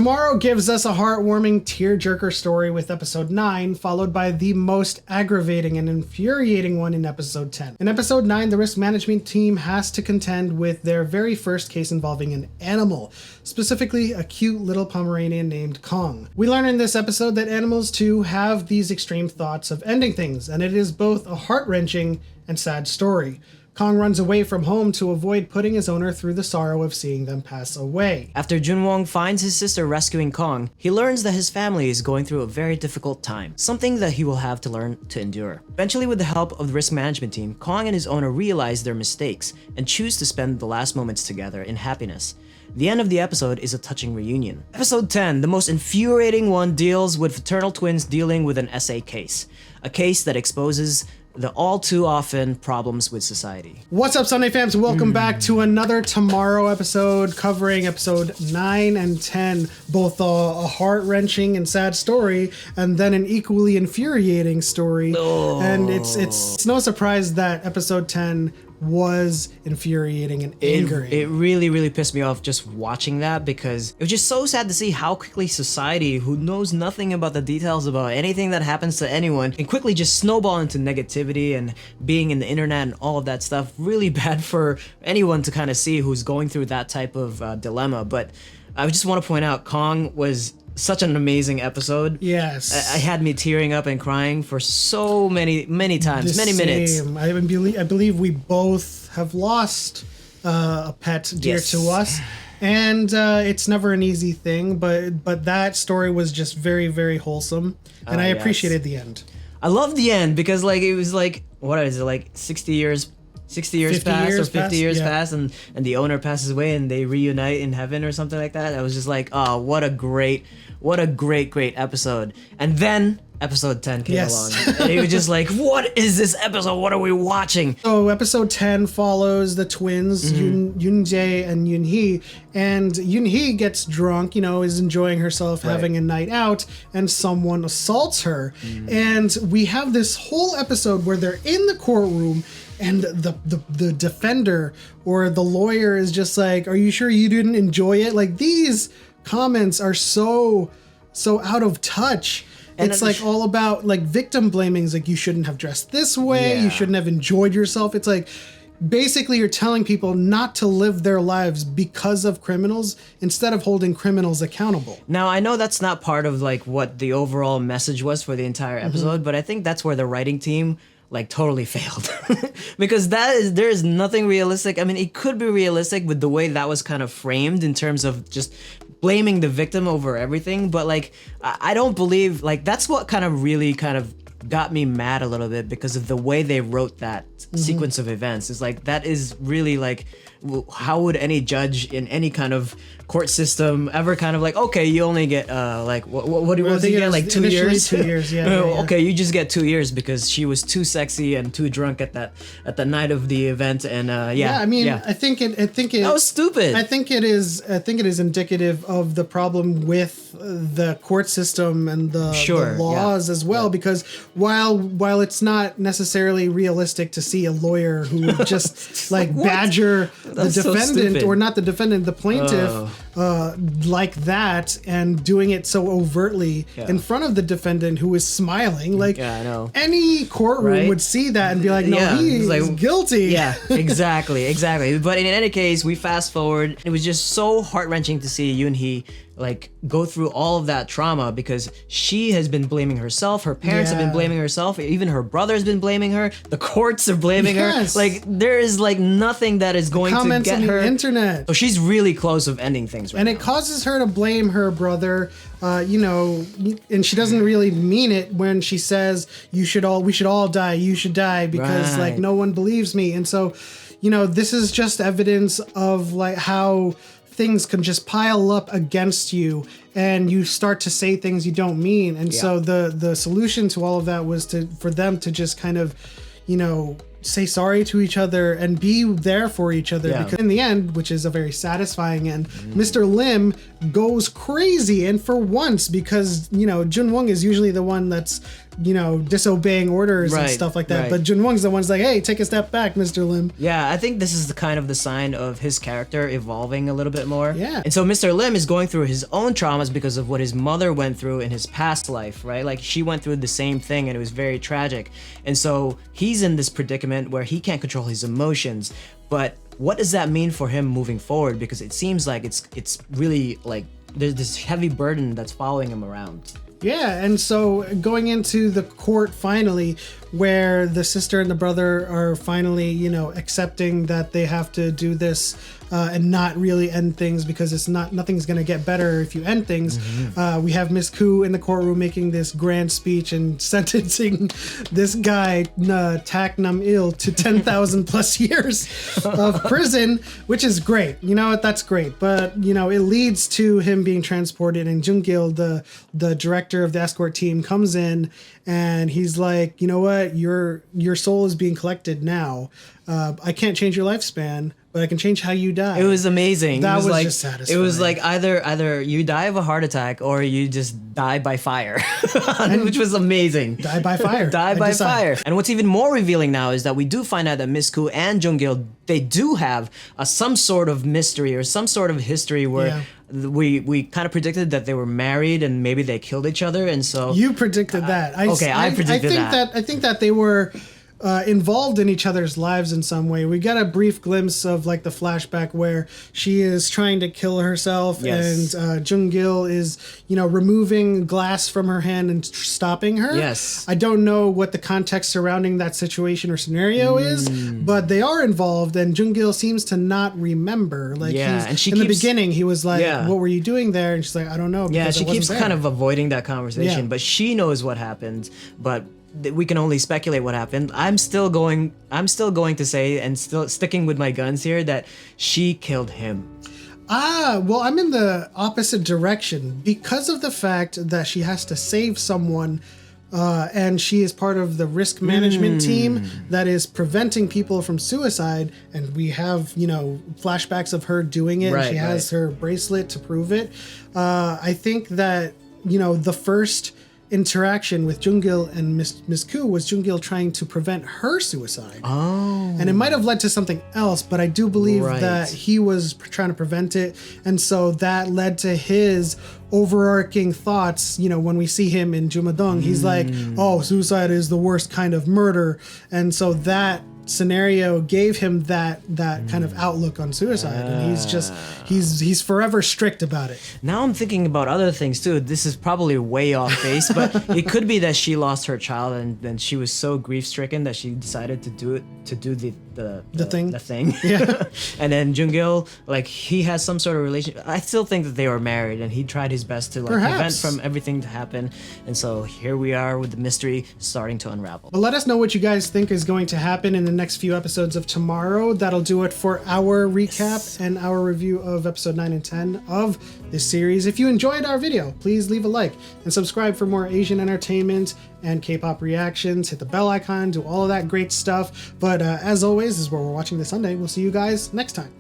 Tomorrow gives us a heartwarming tearjerker story with episode 9, followed by the most aggravating and infuriating one in episode 10. In episode 9, the risk management team has to contend with their very first case involving an animal, specifically a cute little Pomeranian named Kong. We learn in this episode that animals too have these extreme thoughts of ending things, and it is both a heart-wrenching and sad story. Kong runs away from home to avoid putting his owner through the sorrow of seeing them pass away. After Junwong finds his sister rescuing Kong, he learns that his family is going through a very difficult time, something that he will have to learn to endure. Eventually, with the help of the risk management team, Kong and his owner realize their mistakes and choose to spend the last moments together in happiness. The end of the episode is a touching reunion. Episode 10, the most infuriating one, deals with fraternal twins dealing with an SA case. A case that exposes the all too often problems with society. What's up, Sunday fams? Welcome back to another Tomorrow episode covering episode 9 and 10, both a heart-wrenching and sad story, and then an equally infuriating story. Oh. And it's no surprise that episode 10 was infuriating and angering. It really pissed me off just watching that, because it was just so sad to see how quickly society, who knows nothing about the details about anything that happens to anyone, can quickly just snowball into negativity and being in the internet and all of that stuff. Really bad for anyone to kind of see who's going through that type of dilemma. But I just want to point out, Kong was such an amazing episode. Yes. I had me tearing up and crying for so many times, many minutes. I believe we both have lost a pet dear to us, and it's never an easy thing, but that story was just very wholesome, and I appreciated the end. I love the end because it was what is it, like 60 years passed or 50 years passed, and the owner passes away and they reunite in heaven or something like that. I was just like, oh, what a great episode. And then episode 10 came along, and it was just like, what is this episode? What are we watching? So episode 10 follows the twins, Yoonjae and Yoonhee, and Yoonhee gets drunk, is enjoying herself, having a night out, and someone assaults her. And we have this whole episode where they're in the courtroom, and the defender or the lawyer is just like, are you sure you didn't enjoy it? Like, these comments are so out of touch. And it's like all about like victim blaming. It's like, you shouldn't have dressed this way. You shouldn't have enjoyed yourself. It's like, basically you're telling people not to live their lives because of criminals instead of holding criminals accountable. Now, I know that's not part of what the overall message was for the entire episode, but I think that's where the writing team totally failed. Because there is nothing realistic. I mean, it could be realistic with the way that was kind of framed in terms of just blaming the victim over everything, but I don't believe, that's what really got me mad a little bit, because of the way they wrote that sequence of events. It's that is really how would any judge in any kind of court system ever okay, you only get what do you get, 2 years? 2 years, yeah. Okay, you just get 2 years because she was too sexy and too drunk at the night of the event, and I think that was stupid. I think it is indicative of the problem with the court system and the laws as well, because while it's not necessarily realistic to see a lawyer who would just badger the defendant, or not the defendant, the plaintiff, like that, and doing it so overtly in front of the defendant who is smiling. I know. Any courtroom would see that and be like, no, he is guilty. Yeah, exactly. But in any case, we fast forward. It was just so heart-wrenching to see Yoonhee go through all of that trauma, because she has been blaming herself, her parents have been blaming herself, even her brother's been blaming her, the courts are blaming her. There is nothing that is going to get her. On the internet. So she's really close of ending things right now. And it causes her to blame her brother, and she doesn't really mean it when she says, we should all die, you should die, because no one believes me. And so, this is just evidence of how things can just pile up against you, and you start to say things you don't mean. And so the solution to all of that was for them to just kind of, say sorry to each other and be there for each other. Because in the end, which is a very satisfying end, Mr. Lim goes crazy, and for once, because Junwong is usually the one that's disobeying orders and stuff like that. Right. But Junwoong's the one's like, hey, take a step back, Mr. Lim. Yeah, I think this is the kind of the sign of his character evolving a little bit more. Yeah. And so Mr. Lim is going through his own traumas because of what his mother went through in his past life, right? Like she went through the same thing and it was very tragic. And so he's in this predicament where he can't control his emotions. But what does that mean for him moving forward? Because it seems like it's really like there's this heavy burden that's following him around. Yeah, and so going into the court finally, where the sister and the brother are finally, accepting that they have to do this and not really end things because nothing's going to get better if you end things. We have Miss Koo in the courtroom making this grand speech and sentencing this guy, Tak Nam Il, to 10,000 plus years of prison, which is great. You know what? That's great. But, it leads to him being transported, and Jung-gil, the director of the escort team, comes in and he's like, you know what? Your soul is being collected now. I can't change your lifespan, but I can change how you die. It was amazing. That was like, just satisfying. It was like either you die of a heart attack or you just die by fire, which was amazing. Die by fire. Die by fire. And what's even more revealing now is that we do find out that Miss Koo and Jung-gil, they do have some sort of mystery or some sort of history where we kind of predicted that they were married and maybe they killed each other, and so you predicted that. I predicted that. I think that they were involved in each other's lives in some way. We got a brief glimpse of like the flashback where she is trying to kill herself, and Jung-gil is, removing glass from her hand and stopping her. Yes. I don't know what the context surrounding that situation or scenario is, but they are involved, and Jung-gil seems to not remember. Like, and she in the beginning, he was like, "What were you doing there?" And she's like, "I don't know." Yeah, she keeps kind of avoiding that conversation, but she knows what happened, but we can only speculate what happened. I'm still going to say, and still sticking with my guns here, that she killed him. Well, I'm in the opposite direction because of the fact that she has to save someone, and she is part of the risk management team that is preventing people from suicide, and we have, flashbacks of her doing it. She has her bracelet to prove it. I think that, the first interaction with Jung-gil and Miss Koo was Jung-gil trying to prevent her suicide. Oh. And it might have led to something else, but I do believe that he was trying to prevent it. And so that led to his overarching thoughts. When we see him in Jumadong, he's like, oh, suicide is the worst kind of murder. And so that scenario gave him that kind of outlook on suicide, and he's forever strict about it. Now I'm thinking about other things too. This is probably way off base, but it could be that she lost her child and then she was so grief stricken that she decided to do the thing. Yeah. And then Jung-gil, like, he has some sort of relation. I still think that they were married, and he tried his best to prevent from everything to happen. And so here we are with the mystery starting to unravel. But let us know what you guys think is going to happen in the next few episodes of tomorrow. That'll do it for our recap and our review of episode 9 and 10 of this series. If you enjoyed our video, please leave a like and subscribe for more Asian entertainment and K-pop reactions. Hit the bell icon, do all of that great stuff. But as always, this is where we're watching this Sunday. We'll see you guys next time.